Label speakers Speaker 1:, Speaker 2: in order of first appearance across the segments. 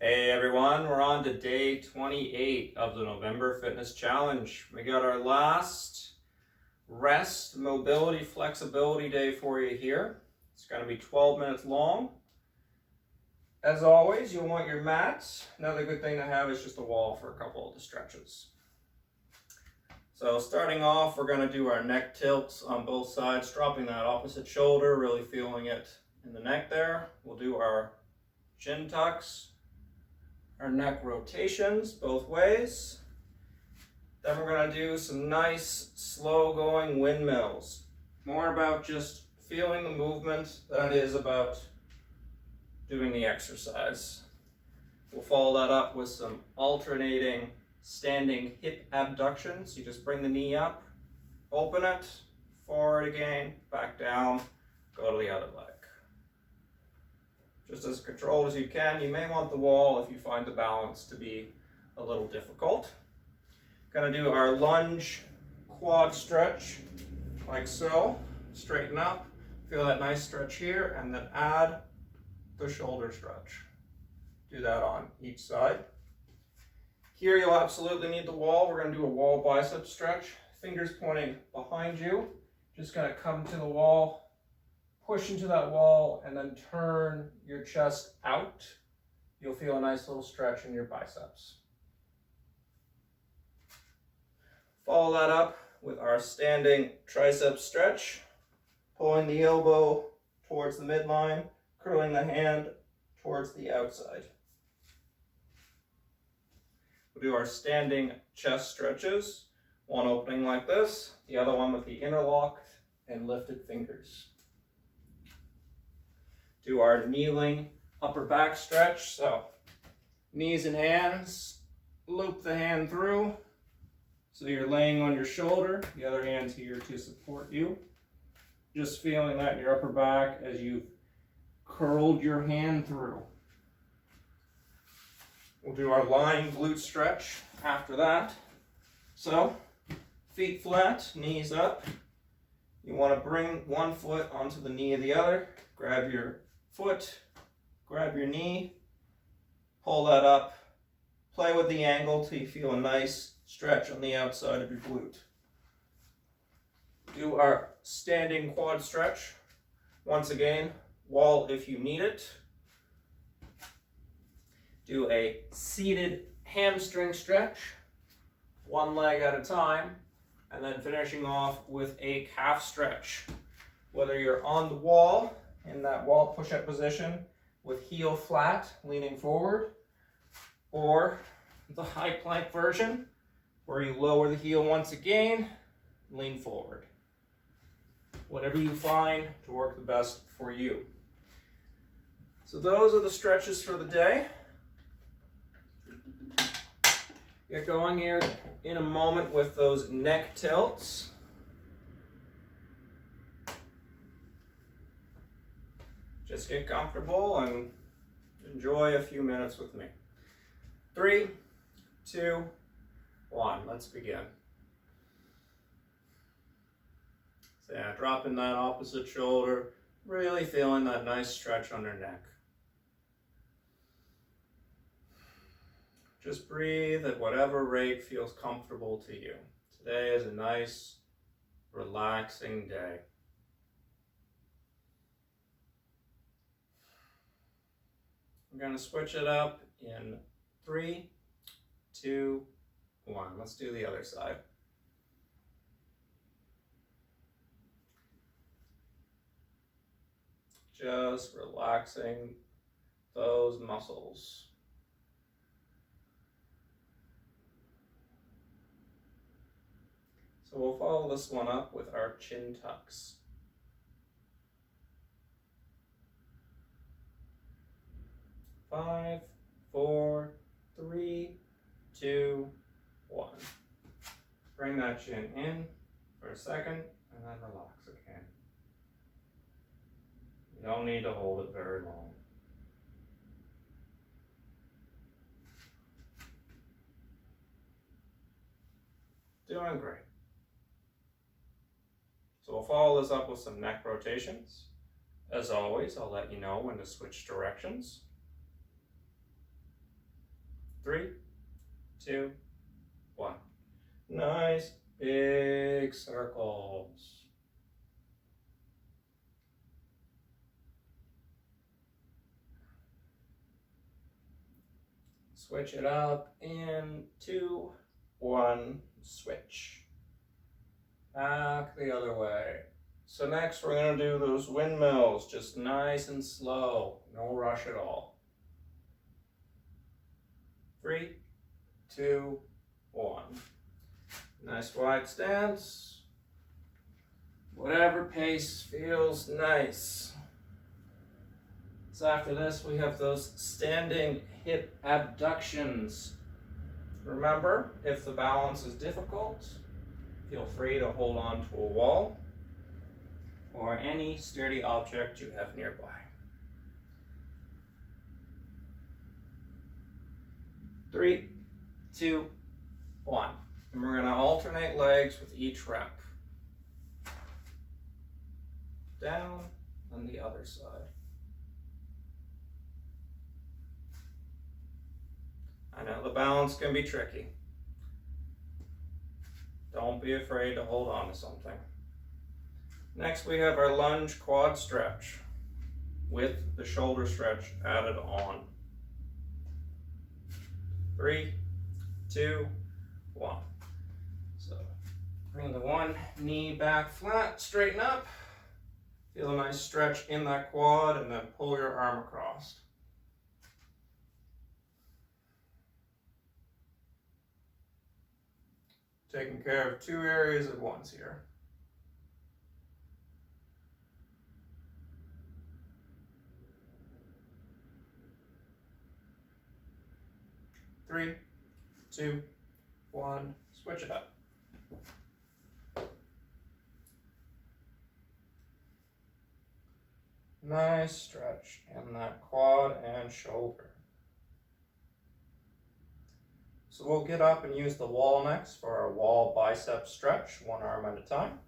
Speaker 1: Hey everyone, we're on to day 28 of the November Fitness Challenge. We got our last rest, mobility, flexibility day for you here. It's going to be 12 minutes long. As always, you'll want your mats. Another good thing to have is just a wall for a couple of the stretches. So starting off, we're going to do our neck tilts on both sides, dropping that opposite shoulder, really feeling it in the neck there. We'll do our chin tucks, our neck rotations both ways. Then we're going to do some nice slow going windmills. More about just feeling the movement than it is about doing the exercise. We'll follow that up with some alternating standing hip abductions. You just bring the knee up, open it, forward again, back down, go to the other leg. Just as controlled as you can. You may want the wall if you find the balance to be a little difficult. Gonna do our lunge quad stretch, like so. Straighten up, feel that nice stretch here, and then add the shoulder stretch. Do that on each side. Here you'll absolutely need the wall. We're gonna do a wall bicep stretch. Fingers pointing behind you. Just gonna come to the wall, push into that wall, and then turn your chest out. You'll feel a nice little stretch in your biceps. Follow that up with our standing tricep stretch, pulling the elbow towards the midline, curling the hand towards the outside. We'll do our standing chest stretches, one opening like this, the other one with the interlocked and lifted fingers. Do our kneeling upper back stretch. So knees and hands, loop the hand through. So you're laying on your shoulder, the other hand's here to support you. Just feeling that in your upper back as you've curled your hand through. We'll do our lying glute stretch after that. So feet flat, knees up. You want to bring one foot onto the knee of the other. Grab your foot, grab your knee, pull that up, play with the angle till you feel a nice stretch on the outside of your glute. Do our standing quad stretch. Once again, wall if you need it. Do a seated hamstring stretch, one leg at a time, and then finishing off with a calf stretch. Whether you're on the wall, in that wall push-up position with heel flat, leaning forward, or the high plank version, where you lower the heel once again, lean forward. Whatever you find to work the best for you. So those are the stretches for the day. Get going here in a moment with those neck tilts. Just get comfortable and enjoy a few minutes with me. 3, 2, 1, let's begin. So yeah, dropping that opposite shoulder, really feeling that nice stretch underneck. Just breathe at whatever rate feels comfortable to you. Today is a nice, relaxing day. We're going to switch it up in 3, 2, 1. Let's do the other side. Just relaxing those muscles. So we'll follow this one up with our chin tucks. 5, 4, 3, 2, 1. Bring that chin in for a second and then relax again. You don't need to hold it very long. Doing great. So we'll follow this up with some neck rotations. As always, I'll let you know when to switch directions. 3, 2, 1. Nice big circles. Switch it up in 2, 1, switch. Back the other way. So next we're going to do those windmills, just nice and slow, no rush at all. 3, 2, 1. Nice wide stance. Whatever pace feels nice. So after this we have those standing hip abductions. Remember, if the balance is difficult, feel free to hold on to a wall or any sturdy object you have nearby. Three, 2, 1. And we're going to alternate legs with each rep. Down on the other side. I know the balance can be tricky. Don't be afraid to hold on to something. Next we have our lunge quad stretch with the shoulder stretch added on. 3, 2, 1. So bring the one knee back flat, straighten up. Feel a nice stretch in that quad and then pull your arm across. Taking care of two areas at once here. Three, 2, 1, switch it up. Nice stretch in that quad and shoulder. So we'll get up and use the wall next for our wall bicep stretch, one arm at a time.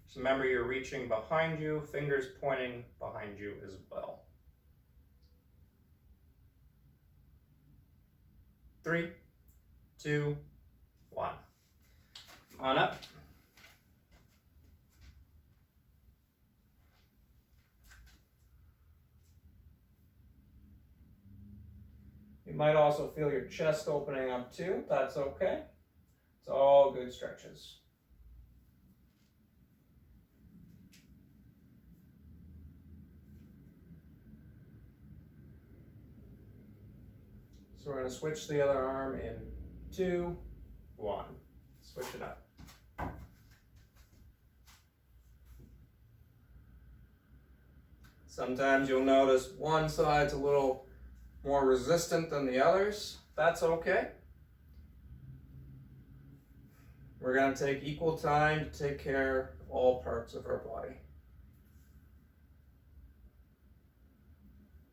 Speaker 1: So remember, you're reaching behind you, fingers pointing behind you as well. 3, 2, 1. On up. You might also feel your chest opening up too. That's okay. It's all good stretches. So we're going to switch the other arm in 2, 1. Switch it up. Sometimes you'll notice one side's a little more resistant than the others. That's okay. We're going to take equal time to take care of all parts of our body.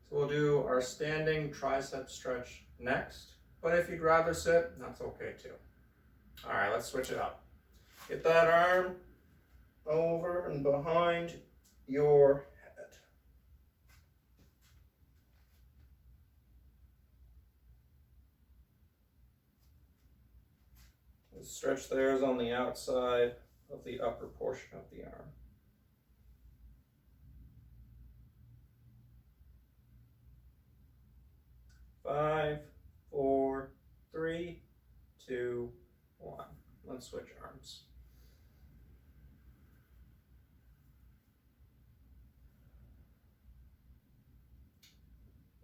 Speaker 1: So we'll do our standing tricep stretch next, but if you'd rather sit, that's okay too. All right, let's switch it up. Get that arm over and behind your head. The stretch there is on the outside of the upper portion of the arm. 5, 4, 3, 2, 1. Let's switch arms.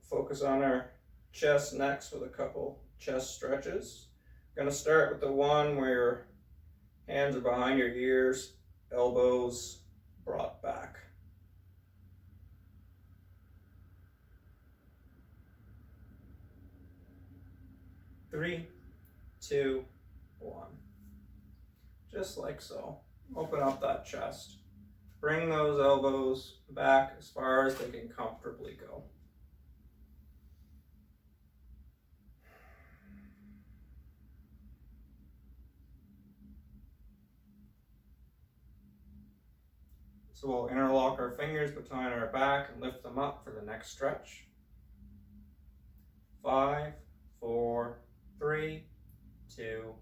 Speaker 1: Focus on our chest next with a couple chest stretches. I'm going to start with the one where your hands are behind your ears, elbows brought back. 3, 2, 1. Just like so. Open up that chest. Bring those elbows back as far as they can comfortably go. So we'll interlock our fingers behind our back and lift them up for the next stretch. 5, 4, 3, 2,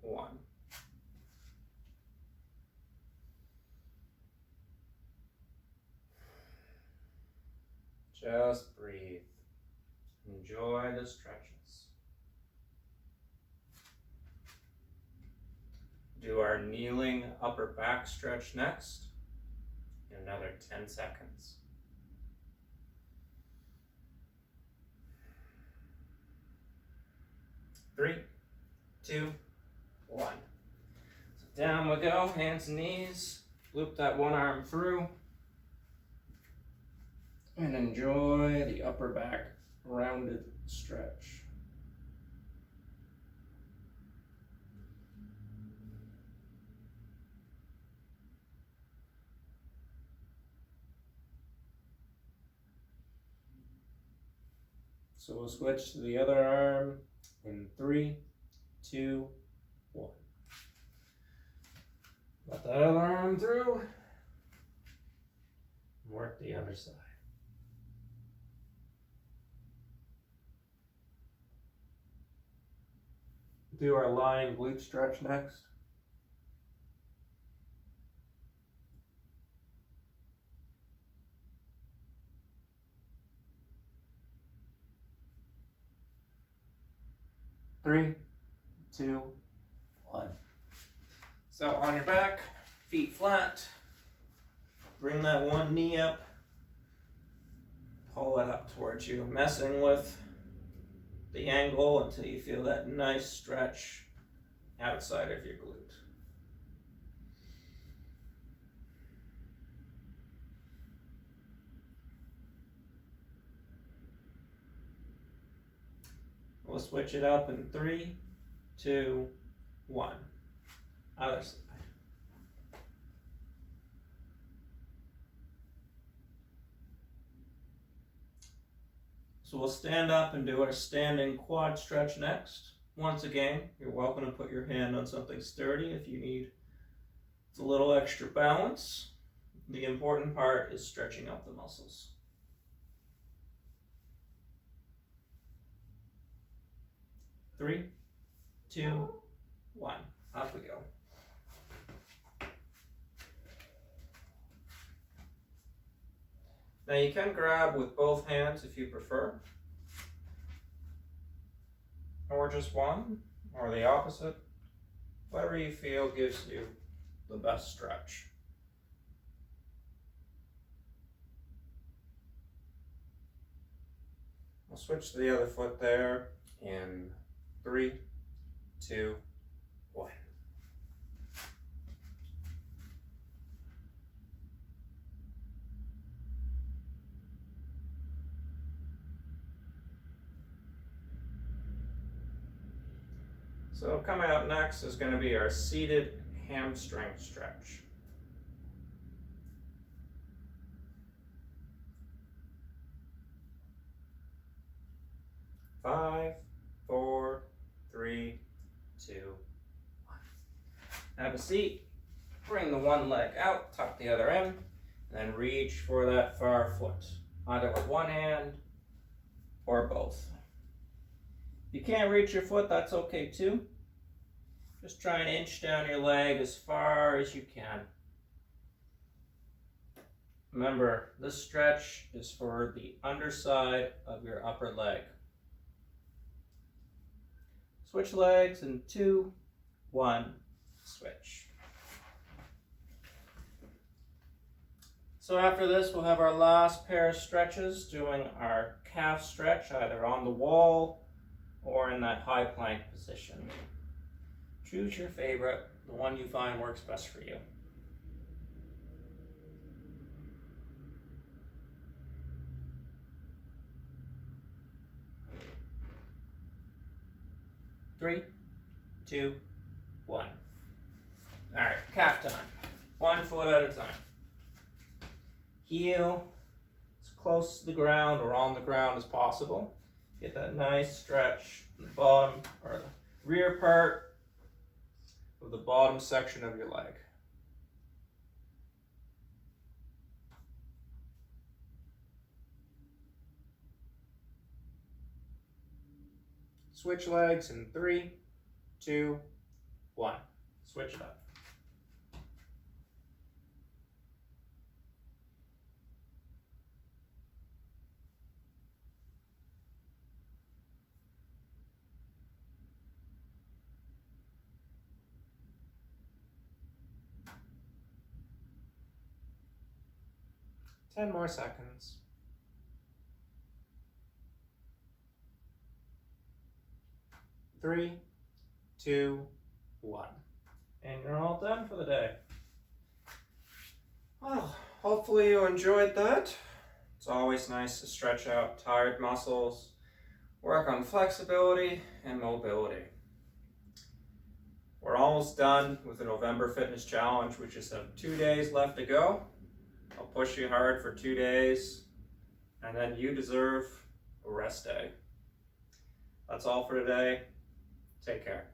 Speaker 1: 1. Just breathe. Enjoy the stretches. Do our kneeling upper back stretch next in another 10 seconds. 3, 2, 1. So down we go, hands and knees. Loop that one arm through. And enjoy the upper back rounded stretch. So we'll switch to the other arm in 3, 2, 1. Let that other arm through. Work the other side. Do our lying glute stretch next. Three, 2, 1. So on your back, feet flat. Bring that one knee up. Pull it up towards you, messing with the angle until you feel that nice stretch outside of your glute. We'll switch it up in 3, 2, 1. Other side. So we'll stand up and do our standing quad stretch next. Once again, you're welcome to put your hand on something sturdy if you need a little extra balance. The important part is stretching out the muscles. 3, 2, 1. Off we go. Now you can grab with both hands if you prefer, or just one, or the opposite. Whatever you feel gives you the best stretch. We'll switch to the other foot there in 3, 2, 1. So coming up next is going to be our seated hamstring stretch. 5, 4, 3, 2, 1. Have a seat. Bring the one leg out, tuck the other in, and then reach for that far foot, either with one hand or both. If you can't reach your foot, that's okay too. Just try and inch down your leg as far as you can. Remember, this stretch is for the underside of your upper leg. Switch legs in 2, 1, switch. So after this, we'll have our last pair of stretches, doing our calf stretch, either on the wall or in that high plank position. Choose your favorite, the one you find works best for you. Three, 2, 1. All right, calf time. 1 foot at a time. Heel as close to the ground or on the ground as possible. Get that nice stretch in the bottom or the rear part of the bottom section of your leg.
Speaker 2: Switch legs in 3, 2, 1.
Speaker 1: Switch it up.
Speaker 2: Ten more seconds. Three, 2, 1.
Speaker 1: And you're all done for the day.
Speaker 2: Well, hopefully you enjoyed that.
Speaker 1: It's always nice to stretch out tired muscles, work on flexibility and mobility. We're almost done with the November Fitness Challenge. We just have 2 days left to go. I'll push you hard for 2 days, and then you deserve a rest day. That's all for today. Take care.